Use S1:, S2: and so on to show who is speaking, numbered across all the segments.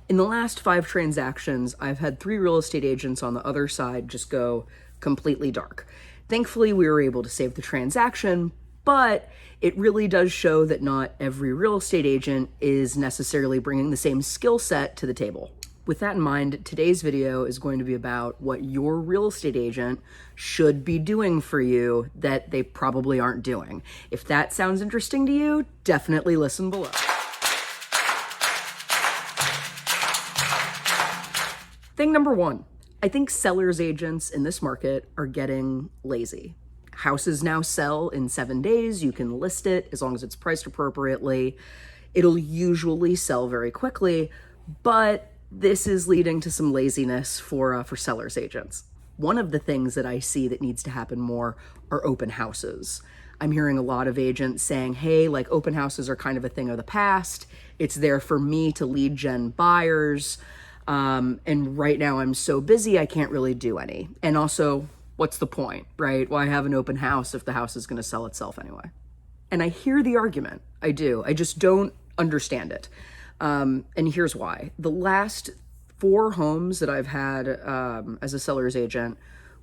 S1: In the last 5 transactions, I've had 3 real estate agents on the other side just go completely dark. Thankfully, we were able to save the transaction, but it really does show that not every real estate agent is necessarily bringing the same skill set to the table. With that in mind, today's video is going to be about what your real estate agent should be doing for you that they probably aren't doing. If that sounds interesting to you, definitely listen below. Thing number 1, I think sellers agents in this market are getting lazy. Houses now sell in 7 days. You can list it as long as it's priced appropriately. It'll usually sell very quickly, but this is leading to some laziness for sellers agents. One of the things that I see that needs to happen more are open houses. I'm hearing a lot of agents saying, hey, like open houses are kind of a thing of the past. It's there for me to lead gen buyers. And right now I'm so busy, I can't really do any. And also, what's the point, right? Why have an open house if the house is going to sell itself anyway? And I hear the argument. I do. I just don't understand it. And here's why. The last 4 homes that I've had as a seller's agent,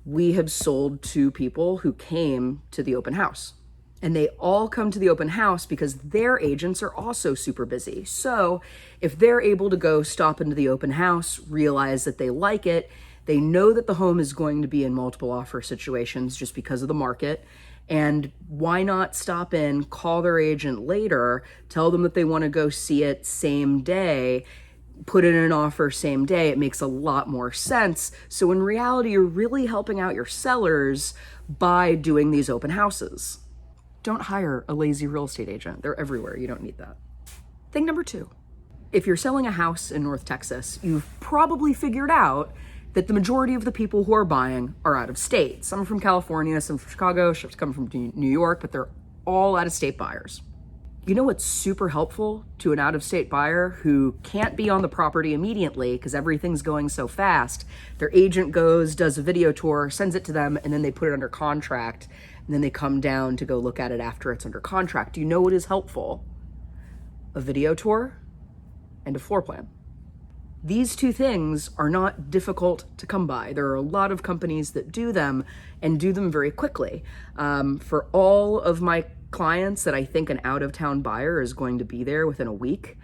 S1: we have sold to people who came to the open house. And they all come to the open house because their agents are also super busy. So if they're able to go stop into the open house, realize that they like it, they know that the home is going to be in multiple offer situations just because of the market. And why not stop in, call their agent later, tell them that they want to go see it same day, put in an offer same day. It makes a lot more sense. So in reality, you're really helping out your sellers by doing these open houses. Don't hire a lazy real estate agent. They're everywhere. You don't need that. Thing number 2, if you're selling a house in North Texas, you've probably figured out that the majority of the people who are buying are out of state. Some are from California, some from Chicago, some come from New York, but they're all out of state buyers. You know what's super helpful to an out of state buyer who can't be on the property immediately because everything's going so fast? Their agent goes, does a video tour, sends it to them, and then they put it under contract, and then they come down to go look at it after it's under contract. Do you know what is helpful? A video tour and a floor plan. These 2 things are not difficult to come by. There are a lot of companies that do them and do them very quickly. For all of my clients that I think an out-of-town buyer is going to be there within a week,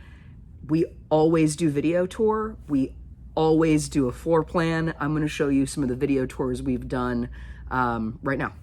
S1: we always do video tour. We always do a floor plan. I'm going to show you some of the video tours we've done right now.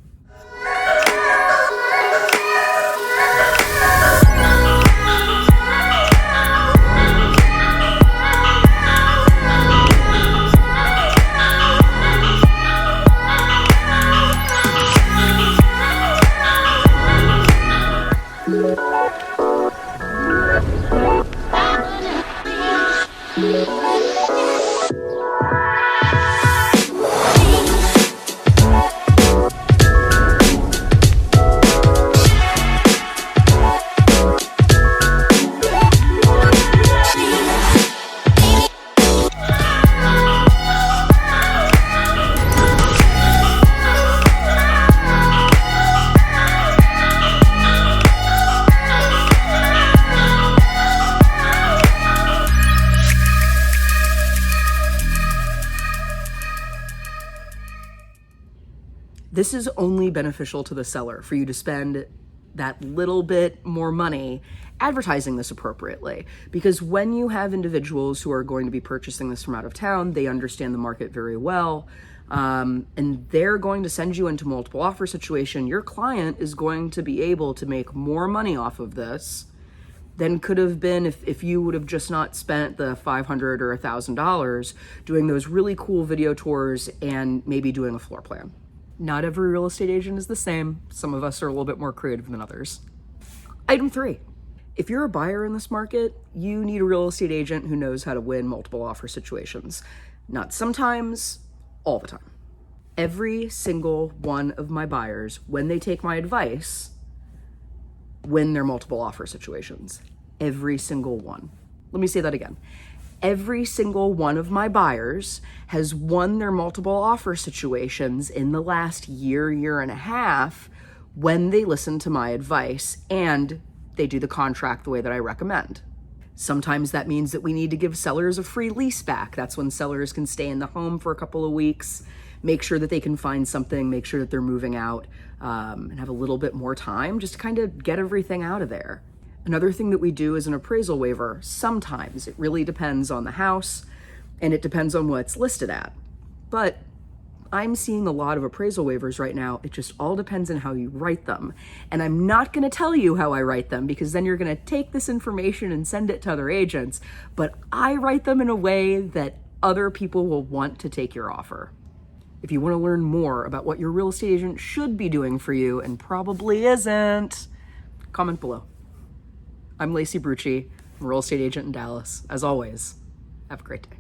S1: This is only beneficial to the seller for you to spend that little bit more money advertising this appropriately. Because when you have individuals who are going to be purchasing this from out of town, they understand the market very well, and they're going to send you into multiple offer situation. Your client is going to be able to make more money off of this than could have been if you would have just not spent the $500 or $1,000 doing those really cool video tours and maybe doing a floor plan. Not every real estate agent is the same. Some of us are a little bit more creative than others. Item 3, if you're a buyer in this market, you need a real estate agent who knows how to win multiple offer situations. Not sometimes, all the time. Every single one of my buyers, when they take my advice, win their multiple offer situations. Every single one. Let me say that again. Every single one of my buyers has won their multiple offer situations in the last year and a half when they listen to my advice and they do the contract the way that I recommend. Sometimes that means that we need to give sellers a free lease back. That's when sellers can stay in the home for a couple of weeks, make sure that they can find something, make sure that they're moving out, and have a little bit more time just to kind of get everything out of there. Another thing that we do is an appraisal waiver. Sometimes it really depends on the house and it depends on what it's listed at. But I'm seeing a lot of appraisal waivers right now. It just all depends on how you write them. And I'm not going to tell you how I write them because then you're going to take this information and send it to other agents. But I write them in a way that other people will want to take your offer. If you want to learn more about what your real estate agent should be doing for you and probably isn't, comment below. I'm Lacey Brutschy, I'm a real estate agent in Dallas. As always, have a great day.